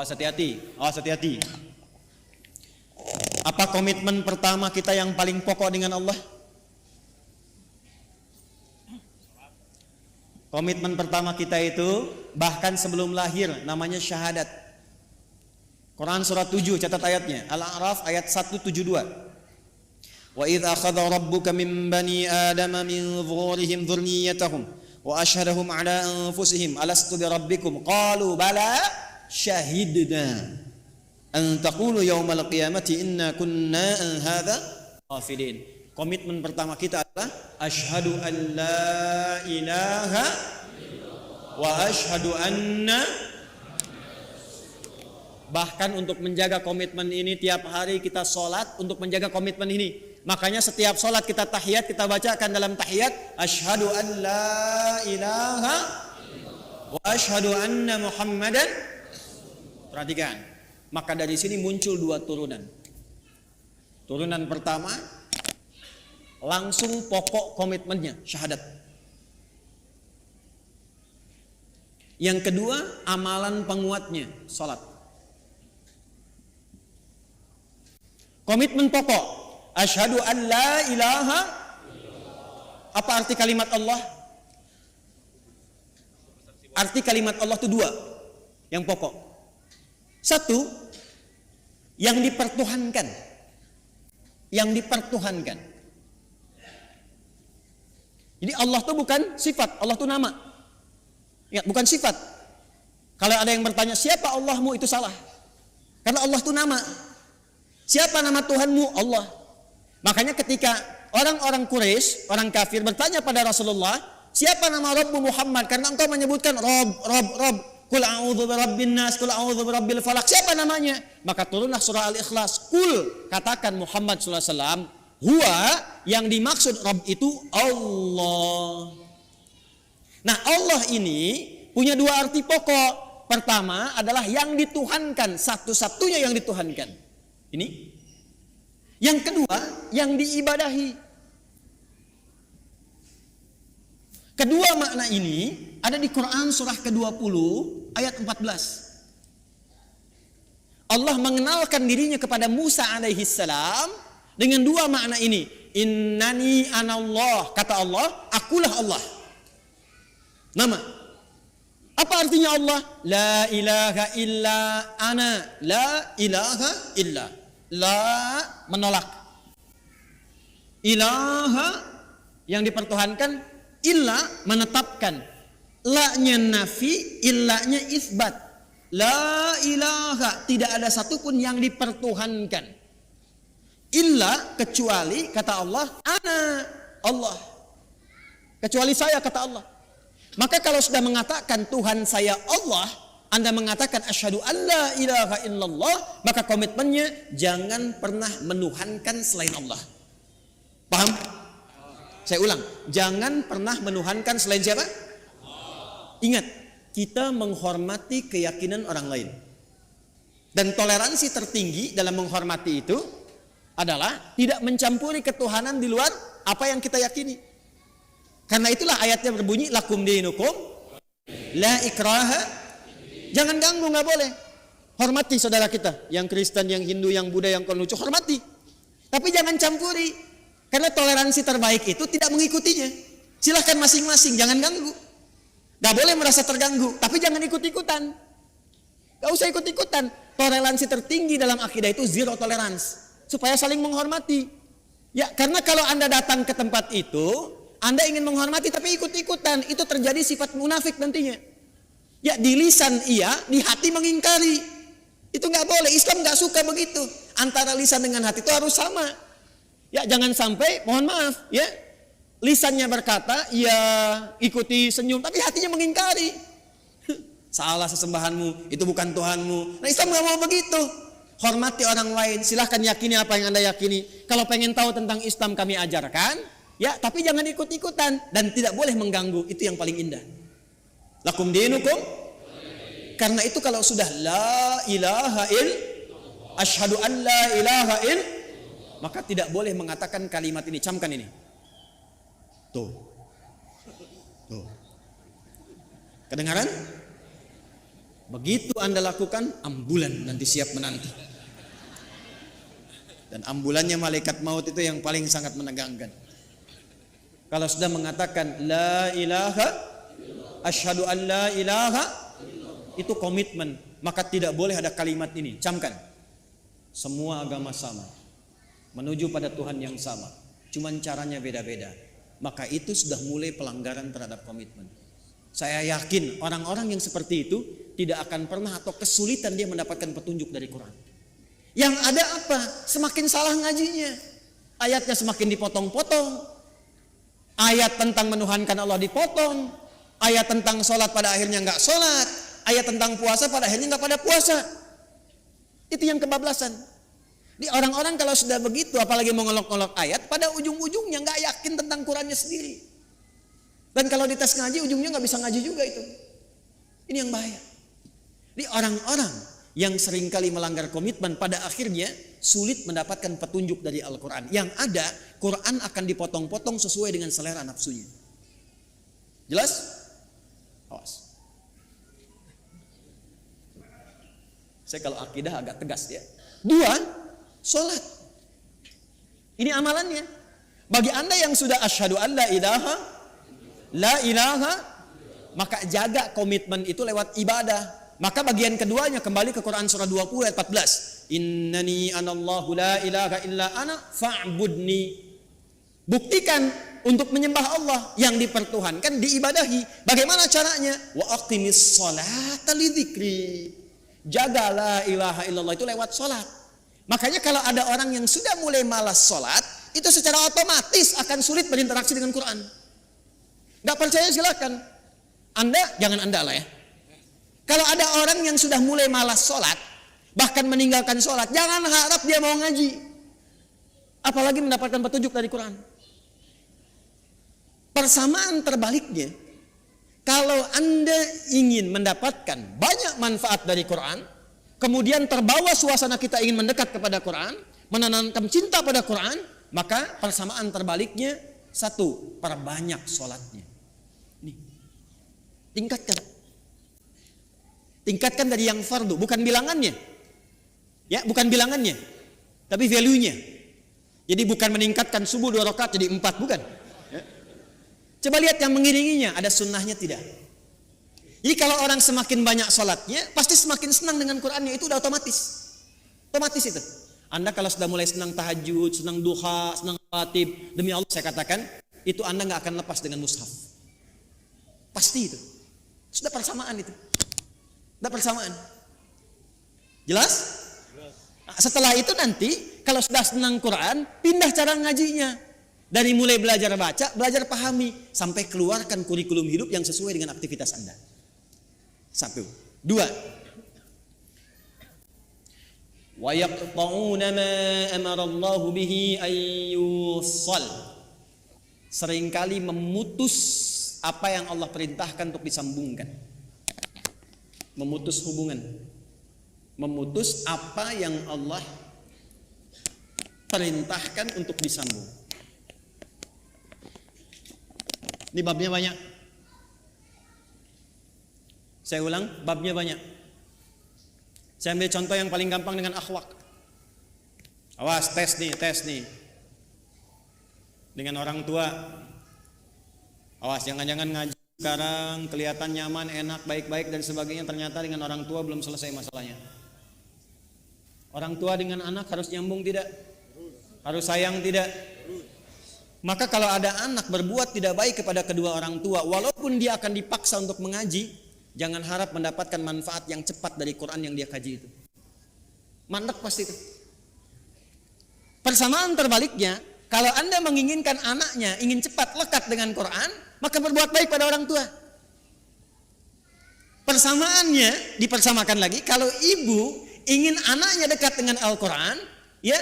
Awas hati-hati, awas hati-hati. Apa komitmen pertama kita yang paling pokok dengan Allah? Komitmen pertama kita itu bahkan sebelum lahir namanya syahadat. Quran surat 7 catat ayatnya, Al-A'raf ayat 172. Wa idz akhadha rabbuka min bani adama min zuhurihim dzurriyyatahum wa asyhadahum ala anfusihim alastu bi rabbikum qalu bala syahidna an taqulu yaumal qiyamati inna kunna an hadza ghafilin. Komitmen pertama kita adalah asyhadu an la ilaha wa asyhadu anna. Bahkan untuk menjaga komitmen ini tiap hari kita sholat untuk menjaga komitmen ini. Makanya setiap sholat kita tahiyat, kita bacakan dalam tahiyat asyhadu an la ilaha wa asyhadu anna muhammadan. Perhatikan. Maka dari sini muncul dua turunan. Turunan pertama langsung pokok komitmennya syahadat. Yang kedua amalan penguatnya salat. Komitmen pokok asyhadu an la ilaha. Apa arti kalimat Allah? Arti kalimat Allah itu dua yang pokok. Satu yang dipertuhankan. Yang dipertuhankan. Jadi Allah itu bukan sifat, Allah itu nama. Ya, bukan sifat. Kalau ada yang bertanya siapa Allahmu, itu salah. Karena Allah itu nama. Siapa nama Tuhanmu? Allah. Makanya ketika orang-orang Quraisy, orang kafir bertanya pada Rasulullah, siapa nama Rabbu Muhammad? Karena engkau menyebutkan Rabb. Qul a'udzu birabbin nas, qul a'udzu birabbil falaq. Siapa namanya? Maka turunlah surah Al-Ikhlas. Qul, katakan Muhammad sallallahu alaihi wasallam, huwa, yang dimaksud Rabb itu Allah. Nah, Allah ini punya dua arti pokok. Pertama adalah yang dituhankan, satu-satunya yang dituhankan. Ini. Yang kedua, yang diibadahi. Kedua makna ini ada di Quran surah ke-20 ayat 14. Allah mengenalkan dirinya kepada Musa alaihi salam dengan dua makna ini. Innani anallah, kata Allah, akulah Allah. Nama. Apa artinya Allah? La ilaha illa ana, la ilaha illa. La menolak. Ilaha yang dipertuhankan, illa menetapkan. La-nya nafi, illa-nya isbat. La ilaha, tidak ada satupun yang dipertuhankan. Illa, kecuali kata Allah, ana Allah. Kecuali saya, kata Allah. Maka kalau sudah mengatakan Tuhan saya Allah, Anda mengatakan asyhadu alla ilaha illallah, maka komitmennya jangan pernah menuhankan selain Allah. Paham? Saya ulang, jangan pernah menuhankan selain siapa? Ingat, kita menghormati keyakinan orang lain. Dan toleransi tertinggi dalam menghormati itu adalah tidak mencampuri ketuhanan di luar apa yang kita yakini. Karena itulah ayatnya berbunyi lakum dinukum la ikraha. Jangan ganggu, nggak boleh. Hormati saudara kita, yang Kristen, yang Hindu, yang Buddha, yang Konghucu, hormati. Tapi jangan campuri. Karena toleransi terbaik itu tidak mengikutinya. Silahkan masing-masing, jangan ganggu. Gak boleh merasa terganggu, tapi jangan ikut-ikutan. Gak usah ikut-ikutan. Toleransi tertinggi dalam akidah itu zero tolerance, supaya saling menghormati. Ya, karena kalau Anda datang ke tempat itu, Anda ingin menghormati tapi ikut-ikutan, itu terjadi sifat munafik nantinya. Ya, di lisan iya, di hati mengingkari. Itu gak boleh, Islam gak suka begitu. Antara lisan dengan hati itu harus sama. Ya, jangan sampai, mohon maaf, ya, lisannya berkata, ya ikuti senyum, tapi hatinya mengingkari. Salah sesembahanmu, itu bukan Tuhanmu. Nah, Islam gak mau begitu. Hormati orang lain, silahkan yakini apa yang Anda yakini. Kalau pengen tahu tentang Islam kami ajarkan, ya, tapi jangan ikut-ikutan. Dan tidak boleh mengganggu, itu yang paling indah. Lakum dinukum. Karena itu kalau sudah la ilaha il, asyhadu an la ilaha il, maka tidak boleh mengatakan kalimat ini. Camkan ini. Tuh. Kedengaran? Begitu Anda lakukan, ambulan nanti siap menanti. Dan ambulannya malaikat maut itu yang paling sangat menegangkan. Kalau sudah mengatakan la ilaha, asyhadu an la ilaha, itu komitmen. Maka tidak boleh ada kalimat ini. Camkan. Semua agama sama, menuju pada Tuhan yang sama, cuman caranya beda-beda. Maka itu sudah mulai pelanggaran terhadap komitmen. Saya yakin orang-orang yang seperti itu tidak akan pernah atau kesulitan dia mendapatkan petunjuk dari Quran. Yang ada apa? Semakin salah ngajinya. Ayatnya semakin dipotong-potong. Ayat tentang menuhankan Allah dipotong. Ayat tentang sholat pada akhirnya nggak sholat. Ayat tentang puasa pada akhirnya nggak pada puasa. Itu yang kebablasan. Di orang-orang kalau sudah begitu, apalagi mau ngolok-ngolok ayat, pada ujung-ujungnya nggak yakin tentang Qurannya sendiri. Dan kalau dites ngaji, ujungnya nggak bisa ngaji juga itu. Ini yang bahaya. Di orang-orang yang seringkali melanggar komitmen, pada akhirnya sulit mendapatkan petunjuk dari Al-Quran. Yang ada, Quran akan dipotong-potong sesuai dengan selera nafsunya. Jelas? Awas. Saya kalau akidah agak tegas ya. 2, sholat. Ini amalannya. Bagi Anda yang sudah asyhadu an la ilaha, maka jaga komitmen itu lewat ibadah. Maka bagian keduanya kembali ke Quran surah 20 ayat 14. Innani anallahu la ilaha illa ana fa'budni. Buktikan untuk menyembah Allah yang dipertuhankan, diibadahi. Bagaimana caranya? Wa aqimis sholata lidzikri. Jaga la ilaha illallah itu lewat sholat. Makanya kalau ada orang yang sudah mulai malas sholat, itu secara otomatis akan sulit berinteraksi dengan Quran. Gak percaya silakan. Anda, jangan Anda lah ya. Kalau ada orang yang sudah mulai malas sholat, bahkan meninggalkan sholat, jangan harap dia mau ngaji. Apalagi mendapatkan petunjuk dari Quran. Persamaan terbaliknya, kalau Anda ingin mendapatkan banyak manfaat dari Quran, kemudian terbawa suasana kita ingin mendekat kepada Quran, menanamkan cinta pada Quran, maka persamaan terbaliknya, 1, perbanyak sholatnya. Nih, tingkatkan dari yang fardu, bukan bilangannya, ya, bukan bilangannya, tapi value-nya. Jadi bukan meningkatkan subuh 2 rakaat jadi 4, bukan. Ya. Coba lihat yang mengiringinya, ada sunnahnya tidak? Jadi kalau orang semakin banyak sholatnya, pasti semakin senang dengan Qurannya, itu udah otomatis. Otomatis itu. Anda kalau sudah mulai senang tahajud, senang duha, senang khatib, demi Allah saya katakan, itu Anda nggak akan lepas dengan mushaf. Pasti itu. Sudah persamaan itu. Sudah persamaan. Jelas? Nah, setelah itu nanti, kalau sudah senang Quran, pindah cara ngajinya. Dari mulai belajar baca, belajar pahami, sampai keluarkan kurikulum hidup yang sesuai dengan aktivitas Anda. 1. 2. Wa yaqta'una ma amara Allah bihi an yusal. Seringkali memutus apa yang Allah perintahkan untuk disambungkan. Memutus hubungan. Memutus apa yang Allah perintahkan untuk disambung. Ini babnya banyak. Saya ulang, babnya banyak. Saya ambil contoh yang paling gampang dengan akhlak. Awas, tes nih. Dengan orang tua. Awas, jangan-jangan ngaji sekarang kelihatan nyaman, enak, baik-baik dan sebagainya, ternyata dengan orang tua belum selesai masalahnya. Orang tua dengan anak harus nyambung tidak? Harus sayang tidak? Maka kalau ada anak berbuat tidak baik kepada kedua orang tua, walaupun dia akan dipaksa untuk mengaji, jangan harap mendapatkan manfaat yang cepat dari Quran yang dia kaji itu. Mandek pasti itu. Persamaan terbaliknya, kalau Anda menginginkan anaknya ingin cepat lekat dengan Quran, maka berbuat baik pada orang tua. Persamaannya dipersamakan lagi, kalau ibu ingin anaknya dekat dengan Al-Quran, ya,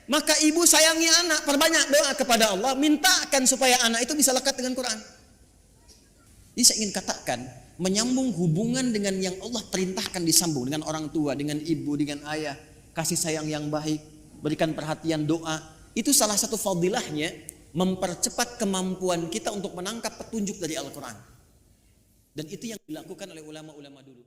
maka ibu sayangi anak, perbanyak doa kepada Allah, mintakan supaya anak itu bisa lekat dengan Quran. Jadi saya ingin katakan, menyambung hubungan dengan yang Allah perintahkan disambung, dengan orang tua, dengan ibu, dengan ayah, kasih sayang yang baik, berikan perhatian, doa, itu salah satu fadilahnya, mempercepat kemampuan kita untuk menangkap petunjuk dari Al-Quran. Dan itu yang dilakukan oleh ulama-ulama dulu.